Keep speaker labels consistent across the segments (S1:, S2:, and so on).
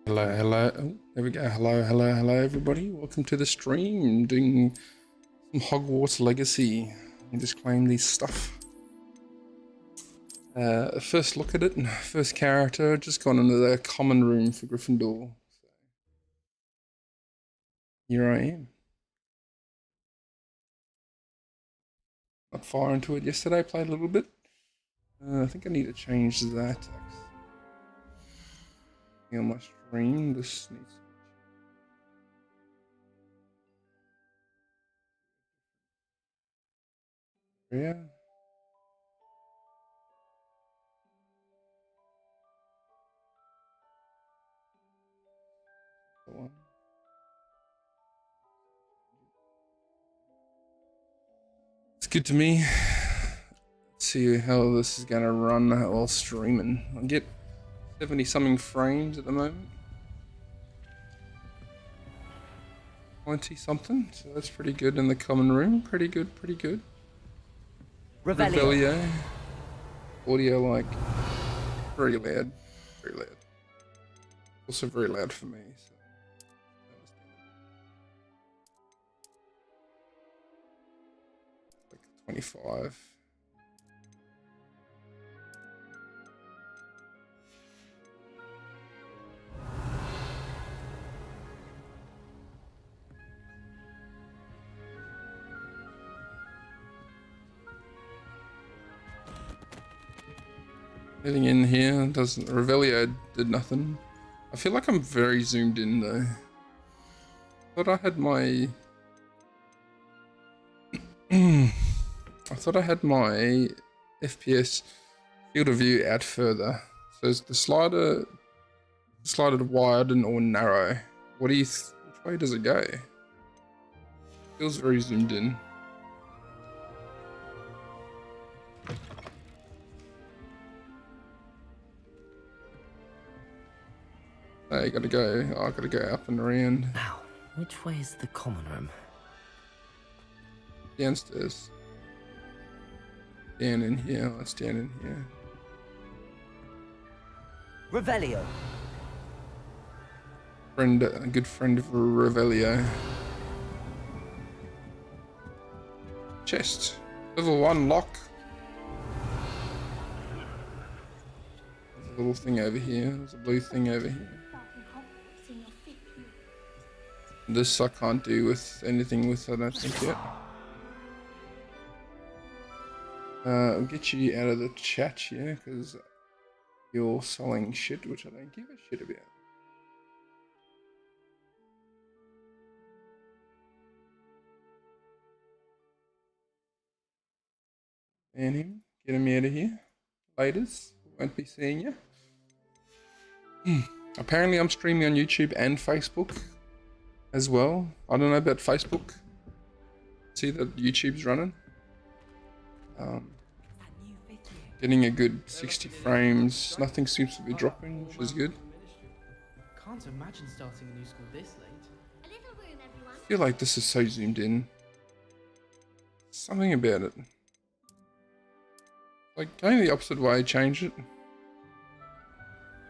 S1: Hello, hello. Oh, there we go. Hello, hello, hello, everybody. Welcome to the stream. Doing some Hogwarts Legacy. I just claim these stuff. First look at it. First character. Just gone into the common room for Gryffindor. So here I am. Not far into it yesterday. Played a little bit. I think I need to change that. On my stream, this needs to be changed. Yeah. One. It's good to me. Let's see how this is gonna run while streaming. I get 70 something frames at the moment. 20 something, so that's pretty good in the common room. Pretty good, pretty good. Revelio. Audio like very loud. Very loud. Also very loud for me. So. Like 25. Getting in here doesn't. Revelio did nothing. I feel like I'm very zoomed in though. Thought I had my. I thought I had my FPS field of view out further. So is the slider wide and or narrow? What do you? Which way does it go? Feels very zoomed in. I gotta go. Oh, I gotta go up and around.
S2: Now, which way is the common room?
S1: Downstairs. Down in here. Let's down in here.
S2: Revelio.
S1: Friend, a good friend of Revelio. Chest. Level 1 lock. There's a little thing over here. There's a blue thing over here. This I can't do with anything with, I don't think yet. I'll get you out of the chat here because you're selling shit, which I don't give a shit about. And him, get him out of here. Laters, won't be seeing you. Apparently I'm streaming on YouTube and Facebook as well. I don't know about Facebook. See that YouTube's running. Getting a good 60 frames. Nothing seems to be dropping, which is good.
S3: Can't imagine starting a new school this late.
S1: I feel like this is so zoomed in. Something about it. Like going the opposite way, change it.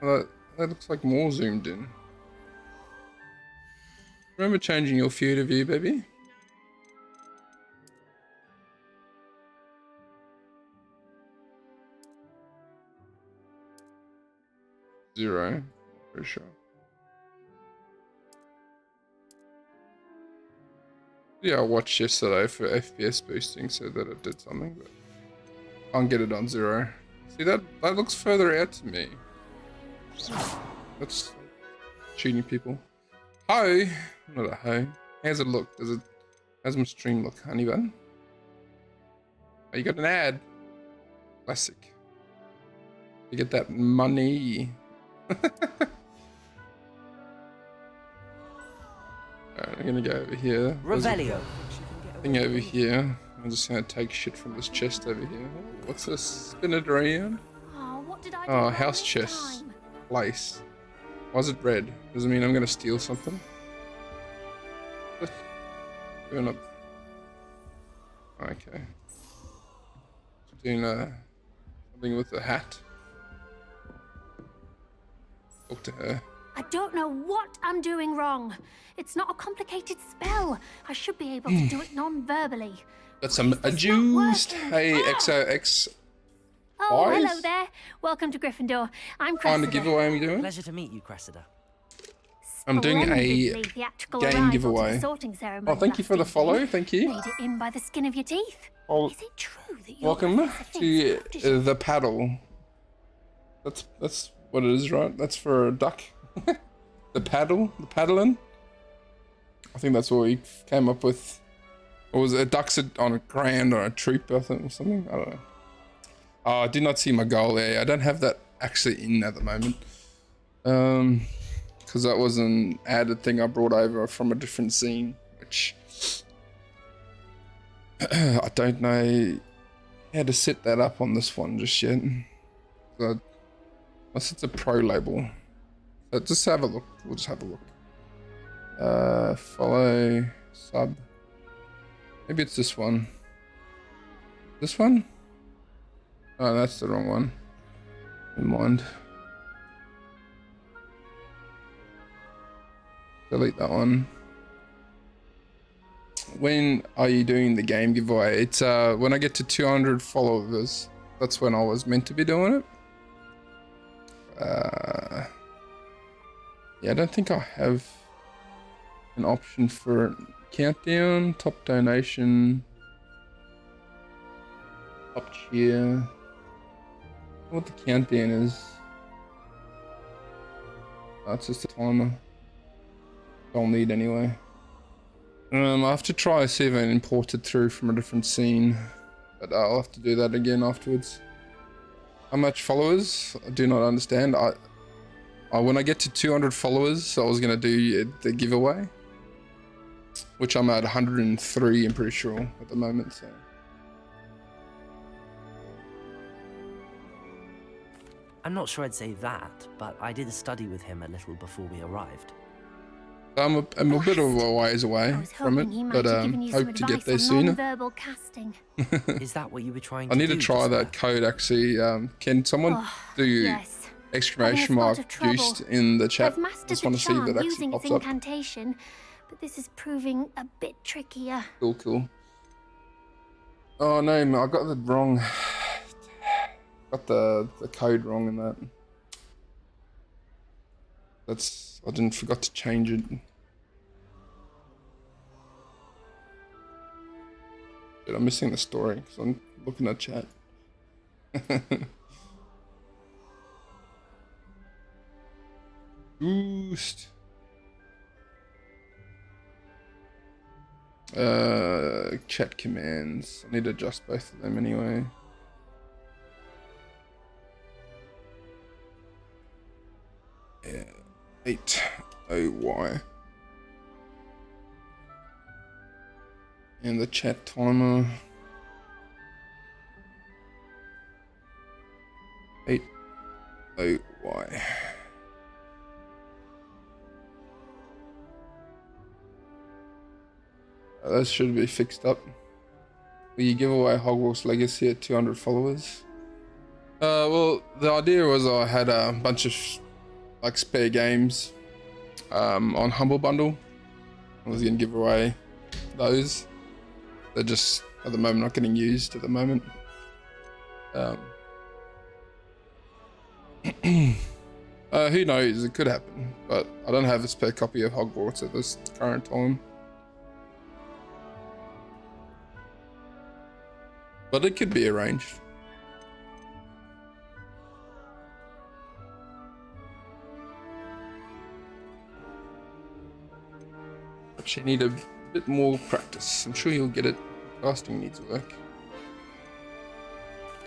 S1: That looks like more zoomed in. Remember changing your field of view, baby? Zero, for sure. Yeah, I watched yesterday for FPS boosting, so that it did something, but can't get it on 0. See that looks further out to me. That's cheating people. Hi, not a hi. How's it look? How's my stream look, honey bun? Oh, you got an ad. Classic. You get that money. Alright, I'm gonna go over here.
S2: Revelio.
S1: Thing over here. I'm just gonna take shit from this chest over here. What's this? Spin it around.
S4: Oh, what did I do
S1: Oh, house chest.
S4: time?
S1: Place. Why is it red? Does it mean I'm gonna steal something? Doing up. Okay. Doing something with the hat. Talk to her.
S4: I don't know what I'm doing wrong. It's not a complicated spell. I should be able to do it non-verbally.
S1: Got some adjust. Hey, XOX.
S4: Oh,
S1: Eyes?
S4: hello there. Welcome to Gryffindor. I'm
S1: Find a
S4: Cressida.
S1: giveaway I'm doing?
S2: Pleasure to meet you, Cressida.
S1: I'm doing a
S4: Splendidly theatrical
S1: game
S4: arrival to
S1: giveaway.
S4: the sorting ceremony
S1: Oh, thank you for the
S4: last
S1: follow.
S4: evening.
S1: Thank you.
S4: Made it in by the skin of your teeth.
S1: Oh,
S4: Is it true that you're
S1: welcome
S4: Professor
S1: to
S4: Fig's protege?
S1: the paddle. That's what it is, right? That's for a duck. The paddling. I think that's what we came up with. Or was it ducks on a grand or a troop, I think, or something? I don't know. Oh, I did not see my goal there. I don't have that actually in at the moment. Because that was an added thing I brought over from a different scene, which I don't know how to set that up on this one just yet. So, unless it's a pro label. So just have a look. We'll just have a look. Follow, sub. Maybe it's this one. This one? Oh, that's the wrong one. Never mind. Delete that one. When are you doing the game giveaway? It's when I get to 200 followers. That's when I was meant to be doing it. Yeah, I don't think I have an option for countdown, top donation, top cheer. What the countdown is? That's just a timer. I'll need anyway. I have to try to see if I can import it through from a different scene, but I'll have to do that again afterwards. How much followers? I do not understand. When I get to 200 followers, I was gonna do the giveaway, which I'm at 103. I'm pretty sure at the moment. So.
S2: I'm not sure I'd say that, but I did a study with him a little before we arrived.
S1: I'm a bit of a ways away from it, but hope to get there sooner.
S4: Casting.
S2: Is that what you were trying
S1: I
S2: to
S1: need
S2: do?
S1: to try that code actually. Can someone do
S4: Yes.
S1: exclamation mark juiced in the chat?
S4: I've mastered
S1: Just
S4: the
S1: want to see if
S4: charm
S1: that actually
S4: using its
S1: pops up.
S4: incantation, but this is proving a bit trickier.
S1: Cool. Oh no, man, I got the wrong. Got the code wrong in that. I didn't forgot to change it. Dude, I'm missing the story because I'm looking at chat. Boost. Chat commands. I need to adjust both of them anyway. Yeah, 8OY. And the chat timer. 8OY. That should be fixed up. Will you give away Hogwarts Legacy at 200 followers? Well, the idea was I had a bunch of like spare games on Humble Bundle. I was gonna give away those. They're just at the moment not getting used at the moment. Who knows? It could happen, but I don't have a spare copy of Hogwarts at this current time. But it could be arranged. But you need a bit more practice. I'm sure you'll get it. Casting needs work.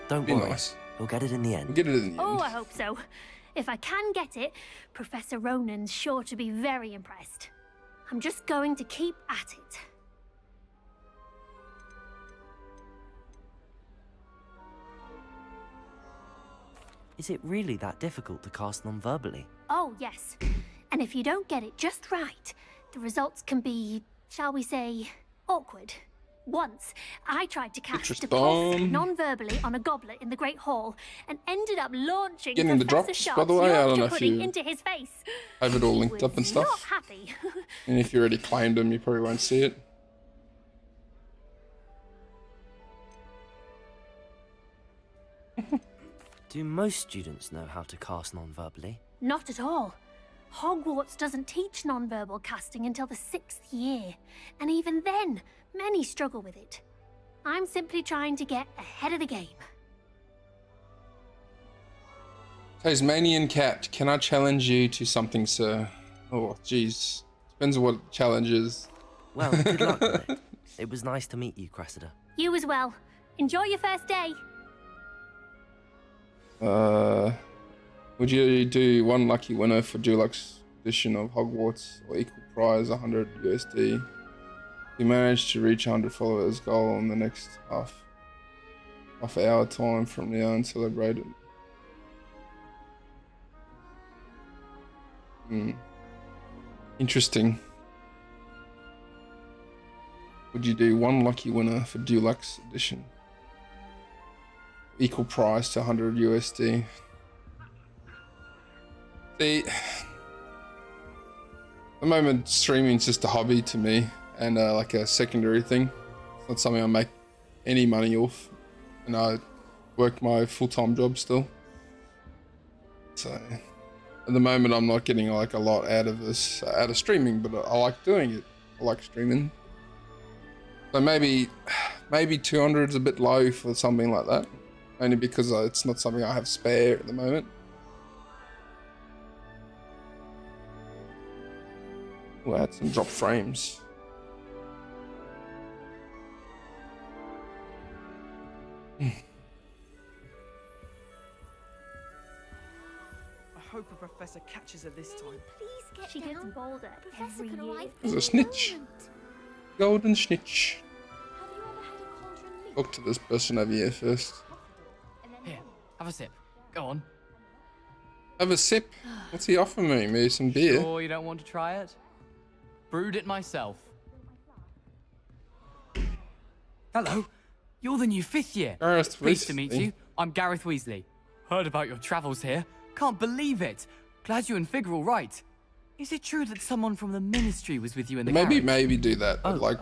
S2: Don't
S1: Be
S2: worry.
S1: nice.
S2: We'll get it in the
S1: We'll
S2: end.
S1: get it in the end.
S4: Oh, I hope so. If I can get it, Professor Ronan's sure to be very impressed. I'm just going to keep at it.
S2: Is it really that difficult to cast non-verbally?
S4: Oh, yes. And if you don't get it just right, the results can be, shall we say, awkward. Once, I tried to cast
S1: Citrus
S4: Depulse
S1: bomb.
S4: non-verbally on a goblet in the Great Hall and ended up launching
S1: Getting the
S4: Professor
S1: drops,
S4: Sharp's
S1: by the way? I don't know
S4: Yorkshire
S1: if
S4: pudding
S1: you
S4: into his face.
S1: have it all
S4: He
S1: linked up and
S4: was
S1: stuff.
S4: Not happy.
S1: And if you already claimed them, you probably won't see it.
S2: Do most students know how to cast non-verbally?
S4: Not at all. Hogwarts doesn't teach non-verbal casting until the 6th year, and even then, many struggle with it. I'm simply trying to get ahead of the game.
S1: Tasmanian Cat, can I challenge you to something, sir? Oh, jeez. Depends on what the challenge is.
S2: Well, good luck with it. It was nice to meet you, Cressida.
S4: You as well. Enjoy your first day.
S1: Would you do one lucky winner for deluxe edition of Hogwarts or equal prize 100 USD? You managed to reach 100 followers goal in the next half hour time from now and celebrate it. Interesting. Would you do one lucky winner for deluxe edition? equal price to 100 USD. See, at the moment streaming's just a hobby to me and like a secondary thing. It's not something I make any money off, and I work my full-time job still. So at the moment I'm not getting like a lot out of this, out of streaming, but I like doing it. I like streaming. So maybe 200 is a bit low for something like that, only because it's not something I have spare at the moment. We'll add some drop frames.
S5: I hope a professor catches her this time.
S6: Please get
S4: She gets
S6: down.
S4: bolder
S6: Professor
S4: every
S6: could
S4: year.
S6: arrive
S1: There's a
S6: any
S1: snitch.
S6: moment.
S1: Golden snitch.
S6: Have you ever had a cauldron leak?
S1: Talk to this person over here first.
S5: Here, have a sip. Go on.
S1: Have a sip. What's he offering me? Maybe some beer?
S5: Sure you don't want to try it? Brewed it myself. Hello, you're the new 5th year.
S1: Gareth
S5: Pleased to meet
S1: Weasley.
S5: you. I'm Gareth Weasley. Heard about your travels here. Can't believe it. Glad you and Fig are all right. Is it true that someone from the ministry was with you in the carriage?
S1: Maybe do that, but like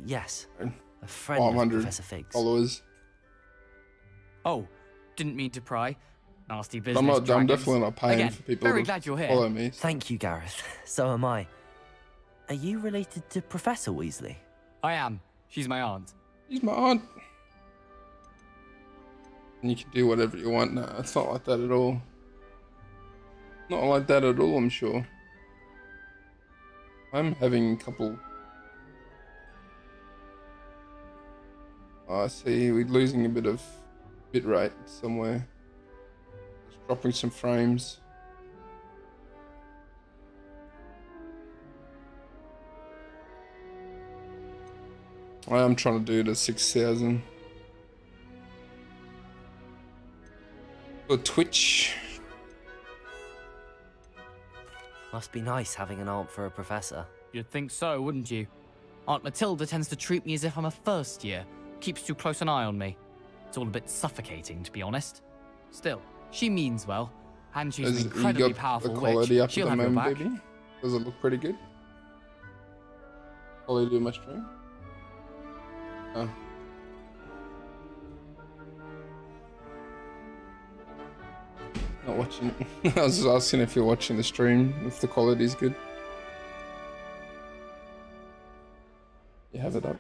S2: Yes. A friend of
S1: 500
S2: Professor Fig's.
S1: followers.
S5: Oh, didn't mean to pry. Nasty business.
S1: I'm
S5: dragons.
S1: definitely not paying
S5: Again,
S1: for people
S5: very
S1: to
S5: glad you're here.
S1: follow me.
S2: Thank you, Gareth. So am I. Are you related to Professor Weasley?
S5: I am. She's my aunt.
S1: He's my aunt. And you can do whatever you want. No, it's not like that at all. Not like that at all, I'm sure. I'm having a couple... I see we're losing a bit of bitrate somewhere. Just dropping some frames. I am trying to do the 6,000. For Twitch.
S2: Must be nice having an aunt for a professor.
S5: You'd think so, wouldn't you? Aunt Matilda tends to treat me as if I'm a first year. Keeps too close an eye on me. It's all a bit suffocating, to be honest. Still, she means well. And she's an incredibly
S1: you got
S5: powerful
S1: the quality
S5: witch.
S1: up
S5: She'll
S1: at the
S5: have your
S1: moment,
S5: back.
S1: baby? Does it look pretty good? Quality of my stream? Oh. Not watching. I was just asking if you're watching the stream, if the quality's good. You have it up.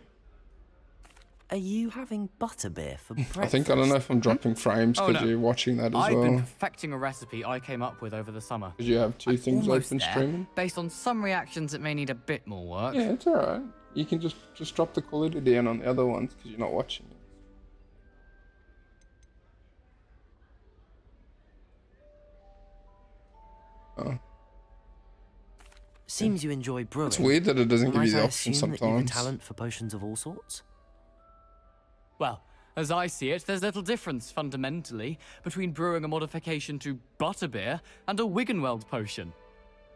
S2: Are you having butterbeer for breakfast?
S1: I don't know if I'm dropping frames
S5: Oh,
S1: because
S5: no.
S1: you're watching that as
S5: I've been
S1: well.
S5: perfecting a recipe I came up with over the summer.
S1: Because you have two
S5: I'm
S1: things
S5: almost
S1: open
S5: there.
S1: streaming.
S5: Based on some reactions, it may need a bit more work.
S1: Yeah, it's alright. You can just drop the quality down on the other ones because you're not watching it. Oh.
S2: Seems you enjoy brewing.
S1: It's weird that it doesn't give
S2: Might
S1: you the
S2: I
S1: option
S2: assume that you've a
S1: sometimes.
S2: talent for potions of all sorts?
S5: Well, as I see it, there's little difference, fundamentally, between brewing a modification to butterbeer and a Wiggenweld potion.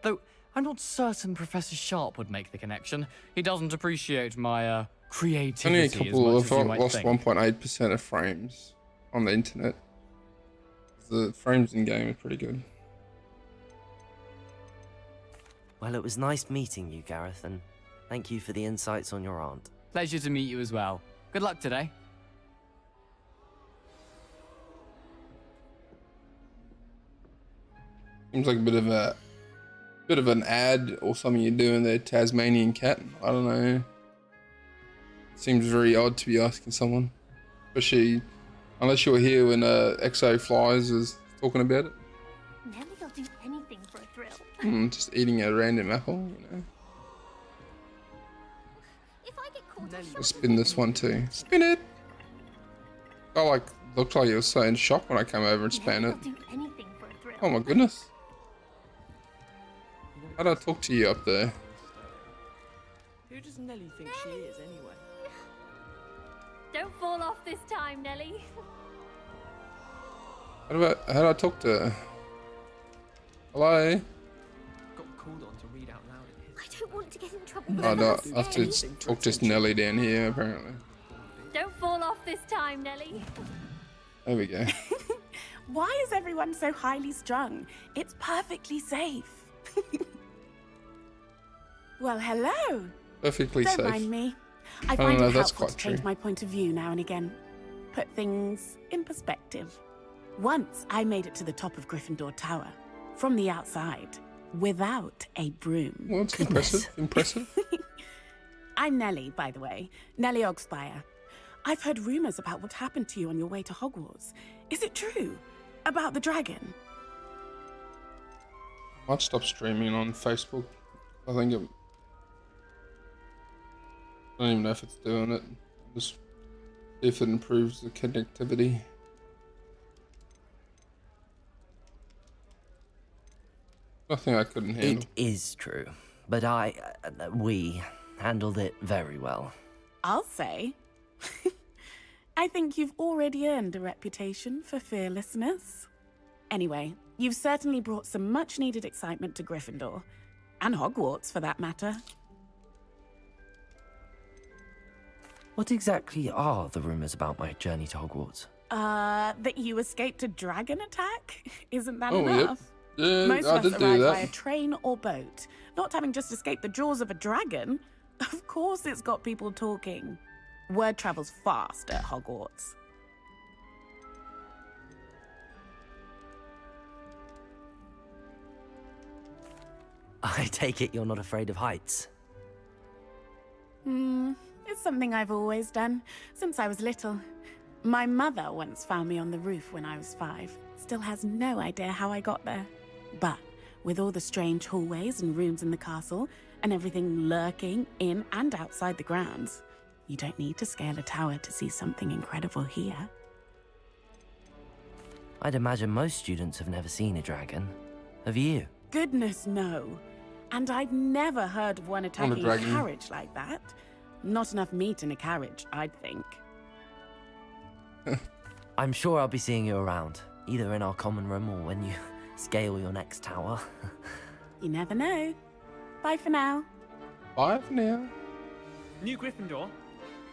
S5: Though, I'm not certain Professor Sharp would make the connection. He doesn't appreciate my,
S1: Only a
S5: creativity as
S1: couple
S5: much
S1: of
S5: as you might
S1: lost
S5: think.
S1: 1.8% of frames on the internet. The frames in game are pretty good.
S2: Well, it was nice meeting you, Gareth, and thank you for the insights on your aunt.
S5: Pleasure to meet you as well. Good luck today.
S1: Seems like a bit of an ad or something you're doing there, Tasmanian cat. I don't know. Seems very odd to be asking someone, especially unless you were here when XO Flies was talking about it.
S4: Nelly'll do anything for a thrill.
S1: Just eating a random apple, you know.
S6: If I get caught,
S5: Nelly.
S1: I'll spin this one too. Spin it. I looked like you were so in shock when I came over and span it.
S4: Nelly'll do anything for a thrill.
S1: Oh my goodness. How'd I talk to you up there?
S3: Who does Nelly think she is, anyway?
S4: Don't fall off this time, Nelly.
S1: How'd I talk to her? Hello?
S3: Got called on to read out loud in his.
S6: I don't want to get in trouble.
S1: Oh no,
S6: Professor
S1: I have to
S6: Snape.
S1: talk to Nelly down here apparently.
S4: Don't fall off this time, Nelly.
S1: There we go.
S7: Why is everyone so highly strung? It's perfectly safe. Well, hello.
S1: Perfectly
S7: Don't
S1: safe.
S7: mind me. I
S1: Oh,
S7: find
S1: no,
S7: it
S1: that's
S7: helpful
S1: quite
S7: to change
S1: true.
S7: my point of view now and again. Put things in perspective. Once I made it to the top of Gryffindor Tower, from the outside, without a broom.
S1: Well, it's
S2: Goodness.
S1: impressive. Impressive.
S7: I'm Nellie, by the way. Nellie Ogspire. I've heard rumors about what happened to you on your way to Hogwarts. Is it true? About the dragon?
S1: Might stop streaming on Facebook. I think it. I don't even know if it's doing it. Just see if it improves the connectivity. Nothing I couldn't handle.
S2: It is true, but we handled it very well.
S7: I'll say. I think you've already earned a reputation for fearlessness. Anyway, you've certainly brought some much-needed excitement to Gryffindor. And Hogwarts, for that matter.
S2: What exactly are the rumors about my journey to Hogwarts?
S7: That you escaped a dragon attack? Isn't that
S1: Oh, yep.
S7: enough?
S1: Yeah,
S7: Most
S1: I
S7: of
S1: did
S7: us
S1: do
S7: arrive
S1: that.
S7: by a train or boat. Not having just escaped the jaws of a dragon. Of course it's got people talking. Word travels fast at Hogwarts.
S2: I take it you're not afraid of heights.
S7: It's something I've always done, since I was little. My mother once found me on the roof when I was 5. Still has no idea how I got there. But with all the strange hallways and rooms in the castle, and everything lurking in and outside the grounds, you don't need to scale a tower to see something incredible here.
S2: I'd imagine most students have never seen a dragon. Have you?
S7: Goodness, no. And I've never heard of one attacking a
S1: dragon.
S7: carriage like that. Not enough meat in a carriage, I'd think.
S2: I'm sure I'll be seeing you around, either in our common room or when you scale your next tower.
S7: You never know. Bye for now.
S1: Bye for now.
S8: New Gryffindor.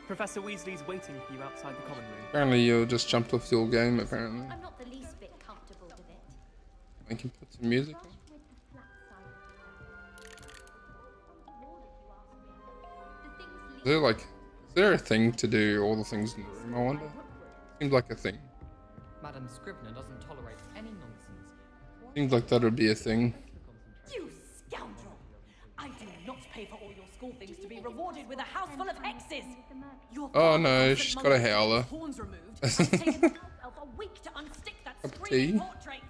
S8: Professor Weasley's waiting for you outside the common room.
S1: Apparently you just jumped off your game, apparently.
S6: I'm not the least bit comfortable with it.
S1: I can put some music on.
S6: With the flat side.
S1: Is there like, is there a thing to do all the things in the room, I wonder? Seems like a thing.
S5: Madam Scrivener doesn't tolerate any nonsense.
S1: Seems like that would be a thing.
S9: You scoundrel! I do not pay for all your school things to be rewarded with a house full of hexes! Your
S1: Oh
S9: father
S1: no,
S9: was
S1: she's
S9: the
S1: got a
S9: monk with
S1: howler.
S9: his horns removed and taken out of a week to unstick that
S1: Cup of
S9: screaming
S1: tea.
S9: portrait!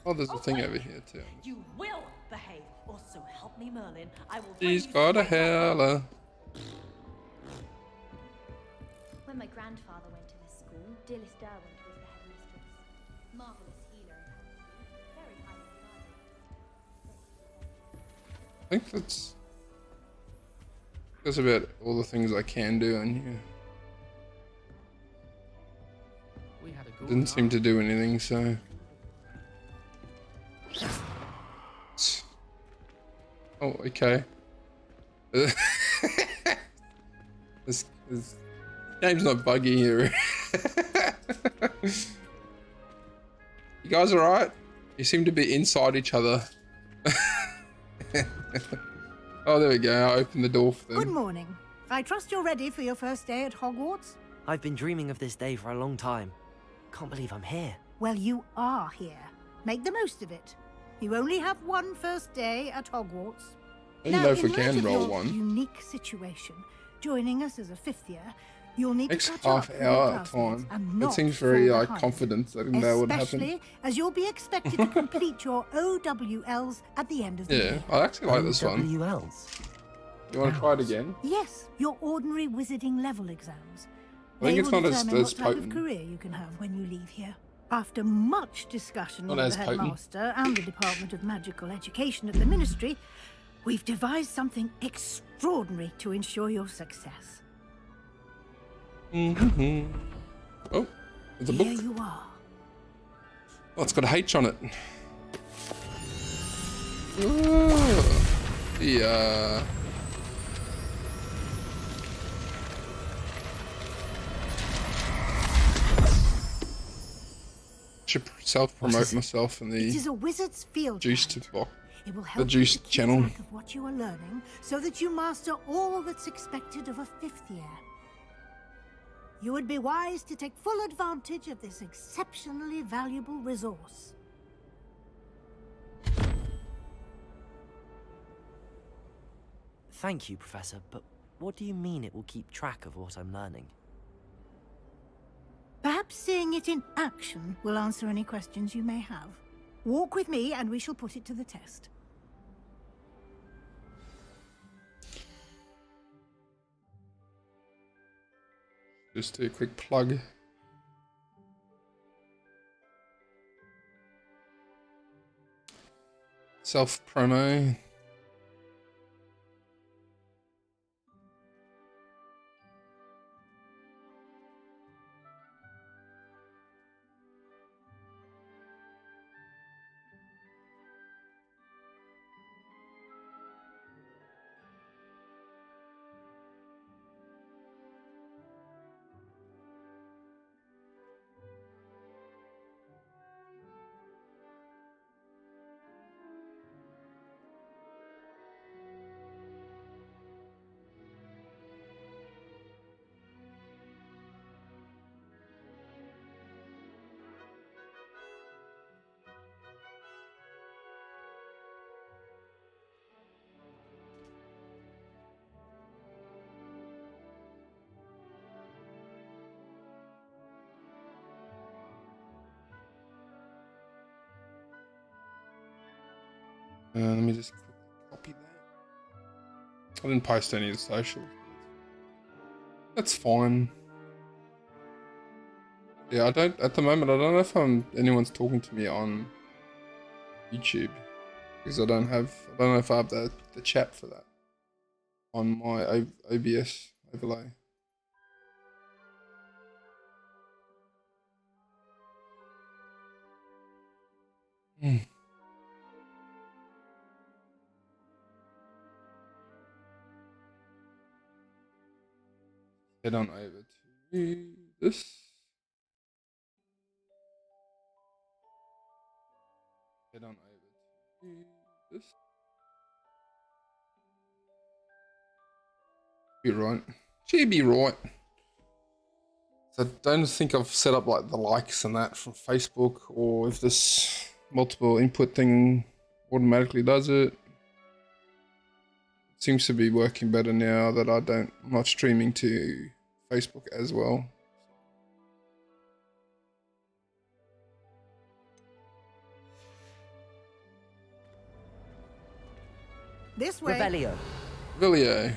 S1: Oh, there's a thing
S9: wait.
S1: over here too.
S9: You will behave, or so help me Merlin, I will
S1: She's
S9: bring you
S1: got a
S9: straight up.
S1: howler.
S6: When my grandfather went to this school, Dilys Derwent was the headmistress. Marvelous healer and very highly regarded.
S1: I think that's about all the things I can do in here.
S5: We had a good
S1: Didn't seem to do anything, so. Oh, okay. This game's not buggy here. You guys alright? You seem to be inside each other. Oh, there we go. I opened the door for them.
S10: Good morning. I trust you're ready for your first day at Hogwarts?
S2: I've been dreaming of this day for a long time. Can't believe I'm here.
S10: Well, you are here. Make the most of it. You only have one first day at Hogwarts.
S1: I don't know if we
S10: in light
S1: can
S10: of
S1: roll
S10: your
S1: one.
S10: unique situation, joining us as a 5th year, you'll need
S1: Next
S10: to catch
S1: half
S10: up with your
S1: hour
S10: classmates
S1: time.
S10: and
S1: That
S10: not
S1: seems very
S10: fall
S1: like
S10: behind.
S1: confident that that would happen.
S10: Especially as you'll be expected to complete your OWLs at the end of the
S1: Yeah,
S10: year.
S1: I actually like this one.
S2: WLs.
S1: You want to try it again?
S10: Yes, your ordinary wizarding level exams.
S1: I think
S10: They
S1: it's
S10: will
S1: not as
S10: determine what type of
S1: potent.
S10: career you can have when you leave here. After much discussion
S1: Not
S10: with
S1: as
S10: the
S1: potent.
S10: headmaster and the Department of Magical Education at the Ministry, we've devised something extraordinary to ensure your success.
S1: Mm-hmm. Oh, there's a
S10: Here
S1: book.
S10: you are.
S1: Oh, it's got a H on it. Oh, yeah. Should self-promote myself in
S10: It
S1: the
S10: is a wizard's field
S1: juiced
S10: guide.
S1: box.
S10: It will
S1: The
S10: help you
S1: juice
S10: to keep
S1: channel.
S10: track of what you are learning so that you master all that's expected of a 5th year. You would be wise to take full advantage of this exceptionally valuable resource.
S2: Thank you, Professor, but what do you mean it will keep track of what I'm learning?
S10: Perhaps seeing it in action will answer any questions you may have. Walk with me and we shall put it to the test.
S1: Just do a quick plug. Self-promo. Let me just quickly copy that. I didn't post any of the socials. That's fine. Yeah, I don't at the moment. I don't know if anyone's talking to me on YouTube because I don't know if I have the chat for that on my OBS overlay. Head on over to this. Head on over to this. Be right. Should be right. So I don't think I've set up like the likes and that from Facebook, or if this multiple input thing automatically does it. Seems to be working better now that I'm not streaming to Facebook as well.
S10: This way.
S2: Revelio.
S1: Revelio.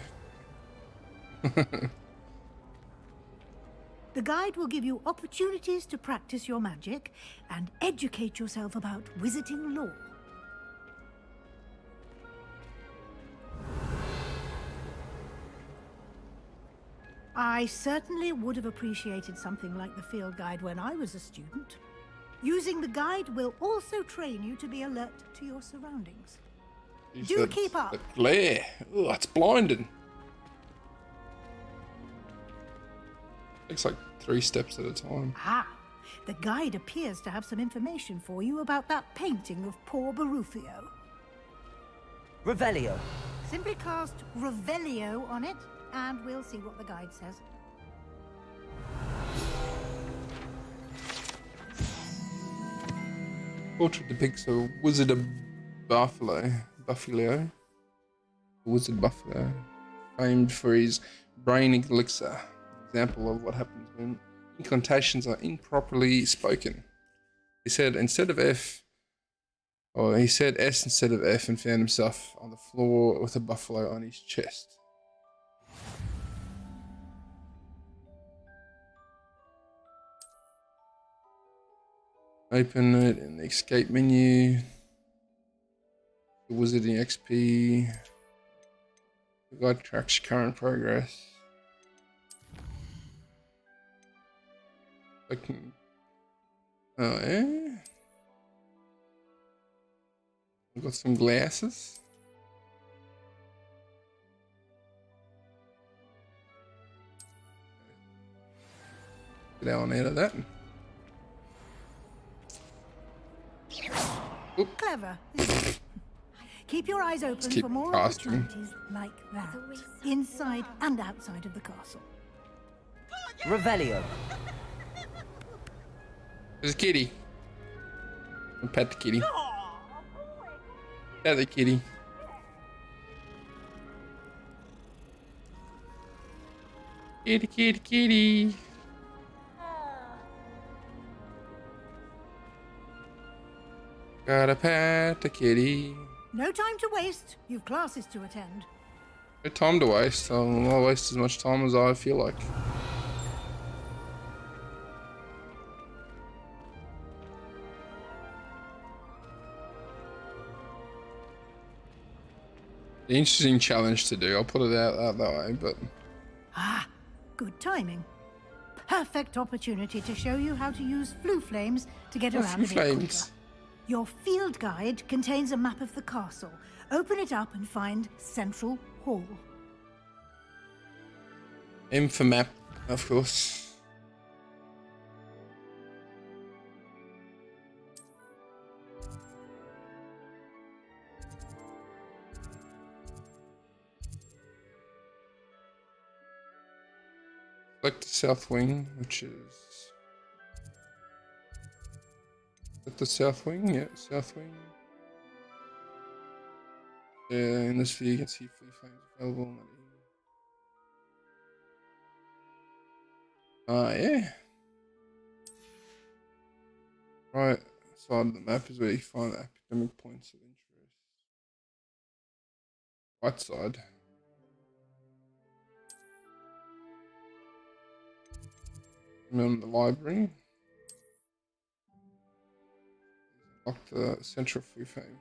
S10: The guide will give you opportunities to practice your magic and educate yourself about wizarding lore. I certainly would have appreciated something like the field guide when I was a student. Using the guide will also train you to be alert to your surroundings. Do keep up.
S1: The glare. Oh, it's blinding. Takes like 3 steps at a time.
S10: Ah, the guide appears to have some information for you about that painting of poor Barufio.
S2: Revelio.
S10: Simply cast Revelio on it, and we'll see what the guide says.
S1: Portrait depicts a wizard of Buffalo, wizard Buffalo, famed for his brain elixir. Example of what happens when incantations are improperly spoken. He said instead of F, or he said S instead of F, and found himself on the floor with a buffalo on his chest. Open it in the escape menu. The Wizarding XP. The guide tracks current progress. I can. Oh, yeah. I've got some glasses. Get on out of that.
S10: Clever, isn't it? Keep your eyes open
S1: keep
S10: for more
S1: casting.
S10: opportunities like that, inside and outside of the castle.
S2: Revelio.
S1: There's a kitty. I'll pet the kitty. Pet the kitty. Kitty, kitty, kitty. Gotta pet the kitty.
S10: No time to waste. You've classes to attend.
S1: No time to waste. I'll waste as much time as I feel like. The interesting challenge to do. I'll put it out that way, but
S10: Ah, good timing. Perfect opportunity to show you how to use flue flames to get around a bit quicker. Your field guide contains a map of the castle. Open it up and find Central Hall.
S1: aim for map, of course. Select the south wing, which is the south wing. Yeah, south wing. In this view, you can see flea flames available. Yeah. Right side of the map is where you find the academic points of interest. Right side. And the library. Lock the central flea flame.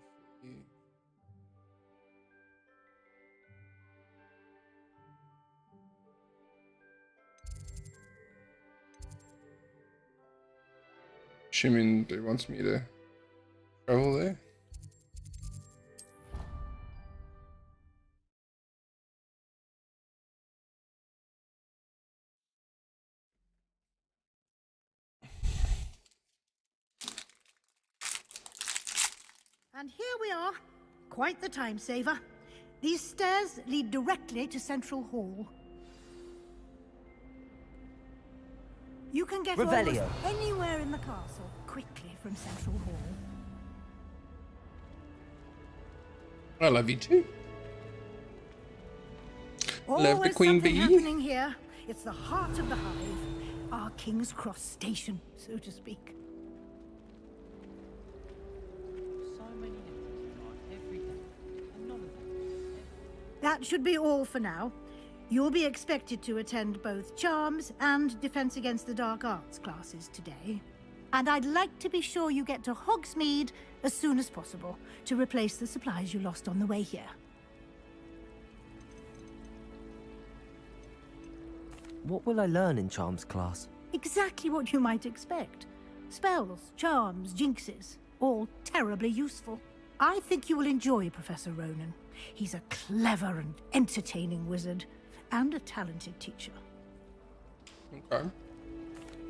S1: Assuming they wants me to travel there.
S10: And here we are. Quite the time saver. These stairs lead directly to Central Hall. You can get
S2: Revelio.
S10: almost anywhere in the castle quickly from Central Hall.
S1: I love you too. Love the
S10: Always
S1: queen
S10: something
S1: bee.
S10: happening here. It's the heart of the hive, our King's Cross station, so to speak.
S3: So many lectures every day, and none of them.
S10: That should be all for now. You'll be expected to attend both Charms and Defense Against the Dark Arts classes today. And I'd like to be sure you get to Hogsmeade as soon as possible to replace the supplies you lost on the way here.
S2: What will I learn in Charms class?
S10: Exactly what you might expect. Spells, charms, jinxes, all terribly useful. I think you will enjoy Professor Ronan. He's a clever and entertaining wizard, and a talented teacher.
S1: Okay.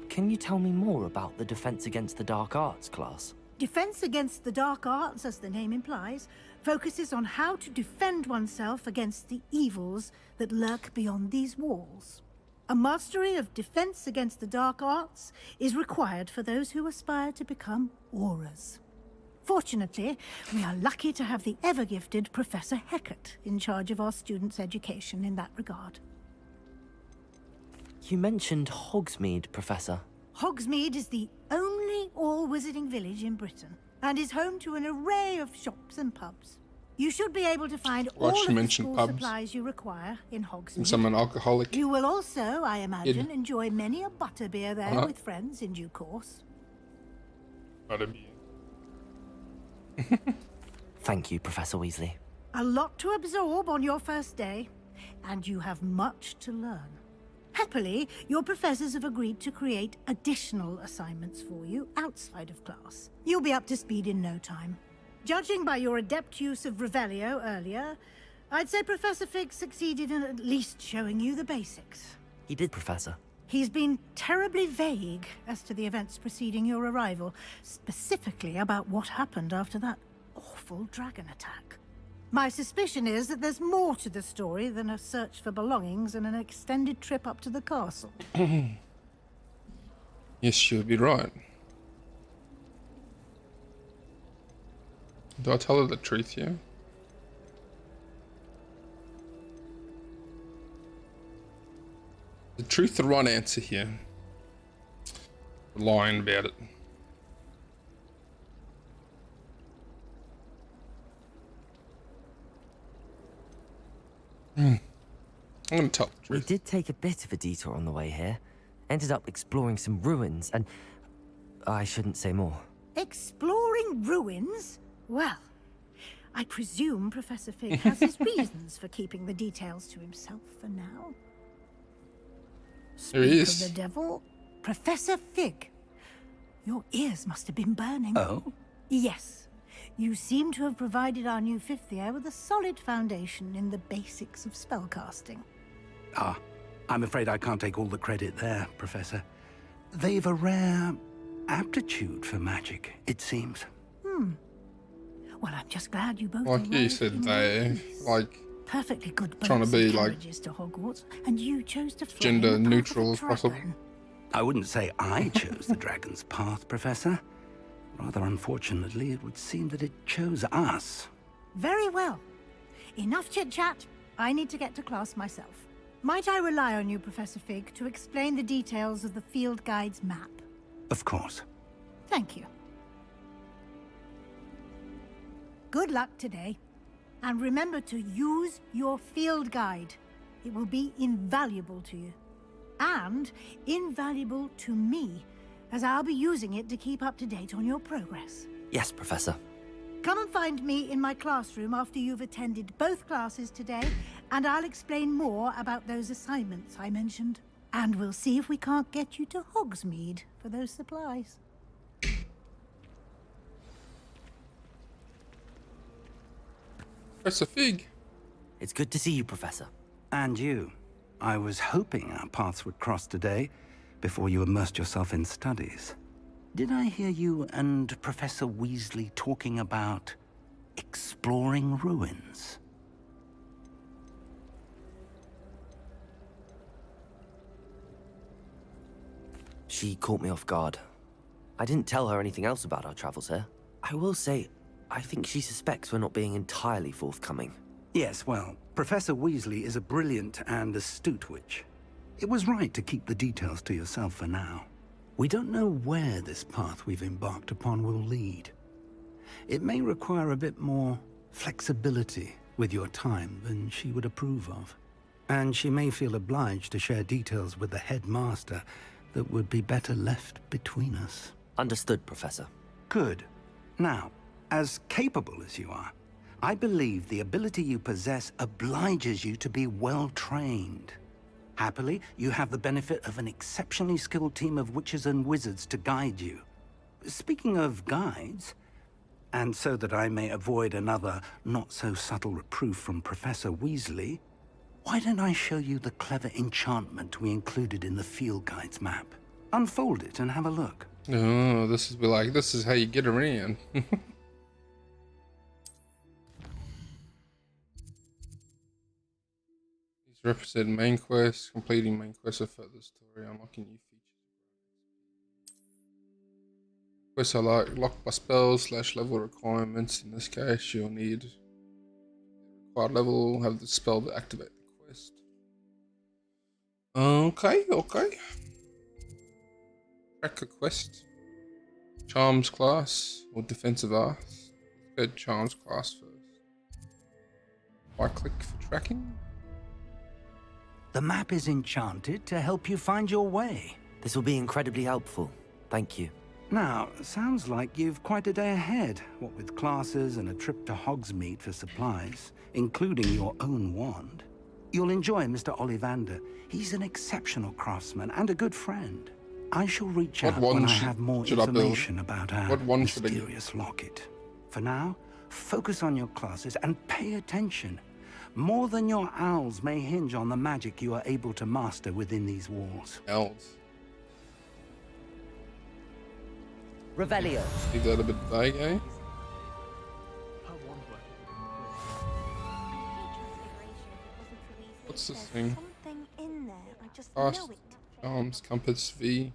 S2: Can you tell me more about the Defense Against the Dark Arts class?
S10: Defense Against the Dark Arts, as the name implies, focuses on how to defend oneself against the evils that lurk beyond these walls. A mastery of Defense Against the Dark Arts is required for those who aspire to become auras. Fortunately, we are lucky to have the ever-gifted Professor Heckert in charge of our students' education in that regard.
S2: You mentioned Hogsmeade, Professor.
S10: Hogsmeade is the only all-wizarding village in Britain, and is home to an array of shops and pubs. You should be able to find all of the school supplies you require in Hogsmeade.
S1: Since I'm an alcoholic.
S10: You will also, I imagine, enjoy many a butterbeer there with friends in due course.
S1: Butterbeer.
S2: Thank you, Professor Weasley.
S10: A lot to absorb on your first day, and you have much to learn. Happily, your professors have agreed to create additional assignments for you outside of class. You'll be up to speed in no time. Judging by your adept use of Revelio earlier, I'd say Professor Fig succeeded in at least showing you the basics.
S2: He did, Professor.
S10: He's been terribly vague as to the events preceding your arrival, specifically about what happened after that awful dragon attack. My suspicion is that there's more to the story than a search for belongings and an extended trip up to the castle.
S1: Yes, you'll be right. Do I tell her the truth here? The truth, the right answer here. Lying about it. I'm gonna tell the
S2: We
S1: truth.
S2: did take a bit of a detour on the way here. Ended up exploring some ruins and... I shouldn't say more.
S10: Exploring ruins? Well, I presume Professor Fig has his reasons for keeping the details to himself for now.
S1: There he
S10: Speak
S1: is.
S10: of the devil, Professor Fig. Your ears must have been burning.
S11: Oh?
S10: Yes. You seem to have provided our new fifth year with a solid foundation in the basics of spellcasting.
S11: Ah, I'm afraid I can't take all the credit there, Professor. They've a rare aptitude for magic, it seems.
S10: Well, I'm just glad you both
S1: Like you
S10: arrived
S1: said,
S10: in
S1: they
S10: one piece.
S1: like
S10: Perfectly good boats
S1: trying to be
S10: and
S1: like
S10: carriages to Hogwarts, and you chose to fly
S1: gender
S10: in the path
S1: neutral
S10: of
S1: as
S10: a
S1: possible.
S10: dragon.
S11: I wouldn't say I chose the dragon's path, Professor. Rather unfortunately, it would seem that it chose us.
S10: Very well. Enough chit-chat. I need to get to class myself. Might I rely on you, Professor Fig, to explain the details of the field guide's map?
S11: Of course.
S10: Thank you. Good luck today. And remember to use your field guide. It will be invaluable to you. And invaluable to me, as I'll be using it to keep up to date on your progress.
S2: Yes, Professor.
S10: Come and find me in my classroom after you've attended both classes today, and I'll explain more about those assignments I mentioned. And we'll see if we can't get you to Hogsmeade for those supplies.
S1: Professor Fig.
S2: It's good to see you, Professor.
S11: And you. I was hoping our paths would cross today, before you immersed yourself in studies. Did I hear you and Professor Weasley talking about exploring ruins?
S2: She caught me off guard. I didn't tell her anything else about our travels here. I will say, I think she suspects we're not being entirely forthcoming.
S11: Yes, well, Professor Weasley is a brilliant and astute witch. It was right to keep the details to yourself for now. We don't know where this path we've embarked upon will lead. It may require a bit more flexibility with your time than she would approve of. And she may feel obliged to share details with the headmaster that would be better left between us.
S2: Understood, Professor.
S11: Good. Now, as capable as you are, I believe the ability you possess obliges you to be well-trained. Happily, you have the benefit of an exceptionally skilled team of witches and wizards to guide you. Speaking of guides, and so that I may avoid another not-so-subtle reproof from Professor Weasley, why don't I show you the clever enchantment we included in the field guide's map? Unfold it and have a look.
S1: Oh, this is how you get around. These represent main quests. Completing main quests of further story, unlocking new features. Quests are locked by spells / level requirements. In this case, you'll need the required level, have the spell to activate the quest. Okay. Track a quest. Charms class or defensive arts. Let's go Charms class first. Right click for tracking.
S11: The map is enchanted to help you find your way.
S2: This will be incredibly helpful. Thank you.
S11: Now, sounds like you've quite a day ahead, what with classes and a trip to Hogsmeade for supplies, including your own wand. You'll enjoy Mr. Ollivander. He's an exceptional craftsman and a good friend. I shall reach out when I have more information about our mysterious locket. For now, focus on your classes and pay attention. More than your owls may hinge on the magic you are able to master within these walls.
S1: Owls.
S2: Revelio.
S1: Leave that a bit vague, eh? What's this thing?
S6: Something in there. I just
S1: Fast
S6: know it.
S1: arms, compass V.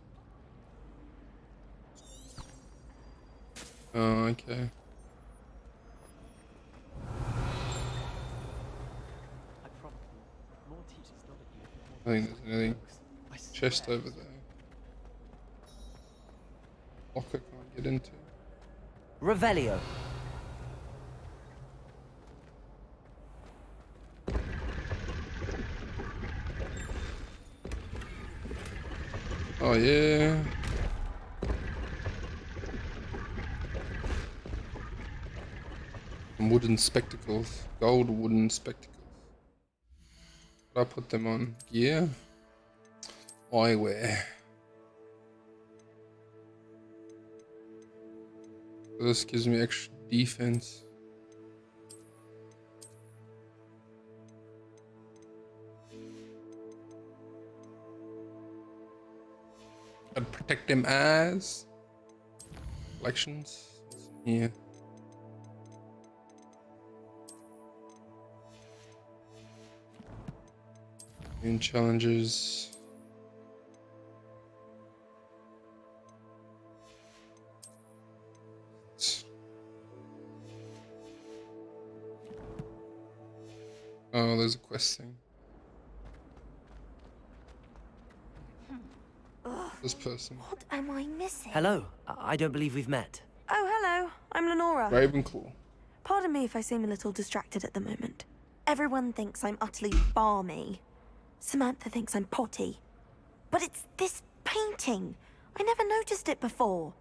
S1: Oh, okay. I think there's anything. Chest over there. Locker can't get into.
S2: Revelio.
S1: Oh yeah. And wooden spectacles. Gold wooden spectacles. What I put them on? Gear? Eyewear. This gives me extra defense. Gotta protect them eyes. Collections. What's in here? New challenges. Oh, there's a quest thing. This person.
S6: What am I missing?
S2: Hello. I don't believe we've met.
S12: Oh, hello. I'm Lenora.
S1: Ravenclaw.
S12: Pardon me if I seem a little distracted at the moment. Everyone thinks I'm utterly balmy. Samantha thinks I'm potty. But it's this painting. I never noticed it before.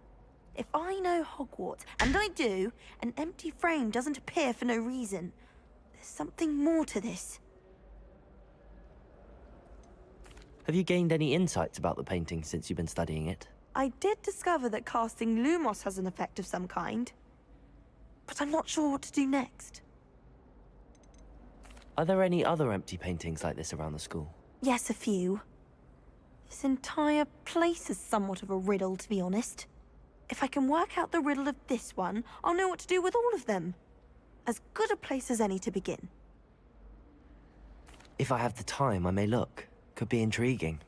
S12: If I know Hogwarts, and I do, an empty frame doesn't appear for no reason. There's something more to this.
S2: Have you gained any insights about the painting since you've been studying it?
S12: I did discover that casting Lumos has an effect of some kind. But I'm not sure what to do next.
S2: Are there any other empty paintings like this around the school?
S12: Yes, a few. This entire place is somewhat of a riddle, to be honest. If I can work out the riddle of this one, I'll know what to do with all of them. As good a place as any to begin.
S2: If I have the time, I may look. Could be intriguing.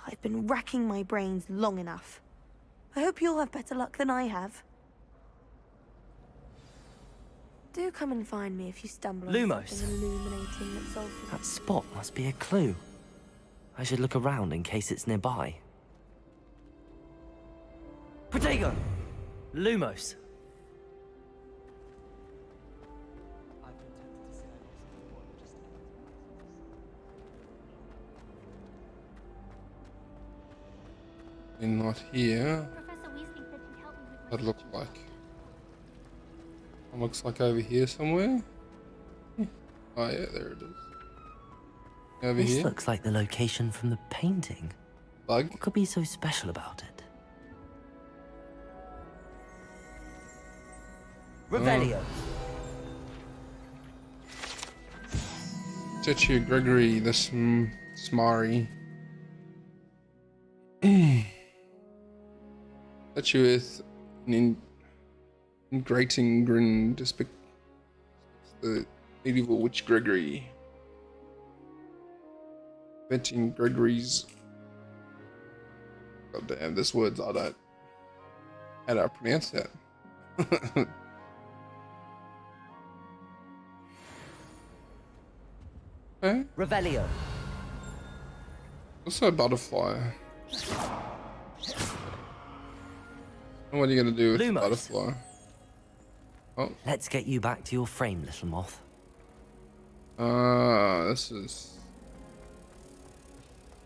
S12: I've been racking my brains long enough. I hope you'll have better luck than I have. Do come and find me if you stumble on
S2: Lumos.
S12: something illuminating that solves the...
S2: That spot must be a clue. I should look around in case it's nearby. Protego! Lumos.
S1: And not here.
S4: Professor Weasley said he'd help me with my
S1: That looked like. It looks like over here somewhere. Oh yeah, there it is. Over
S2: This
S1: here.
S2: looks like the location from the painting.
S1: Bug.
S2: What could be so special about it? Revelio.
S1: Statue Gregory the Smari. Statue with an ingrating grin depicts the medieval witch Gregory. Inventing Gregory's. God damn, this word's all that. How do I pronounce that? Okay.
S2: Revelio.
S1: What's a butterfly? What are you gonna do with the
S2: Lumos.
S1: butterfly? Oh.
S2: Let's get you back to your frame, little moth.
S1: This is.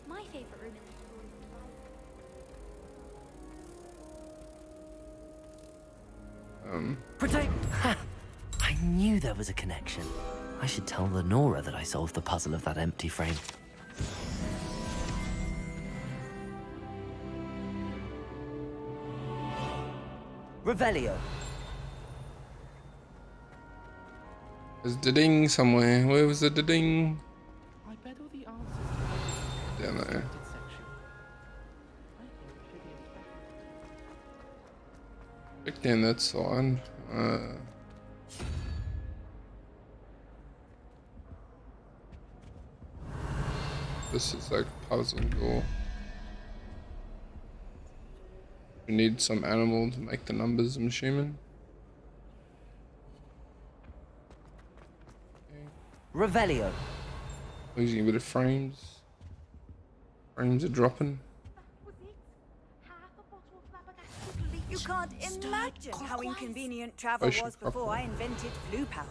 S6: My favorite room in the school is
S2: Protect! Ha! I knew there was a connection. I should tell Lenora that I solved the puzzle of that empty frame. Revelio.
S1: There's a ding somewhere. Where was the ding?
S8: I bet all the answers
S1: Down there.
S8: section. I think we should be expecting.
S1: Click down that side. This is like a puzzle door. We need some animal to make the numbers, I'm assuming.
S2: Revelio.
S1: Losing a bit of frames. Frames are dropping.
S13: You can't imagine how inconvenient travel was before I invented flu powder.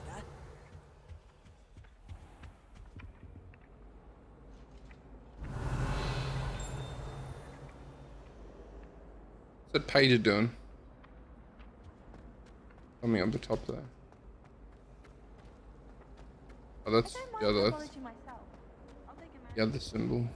S1: What's that pager doing? Coming up the top there. Oh, that's the other symbol.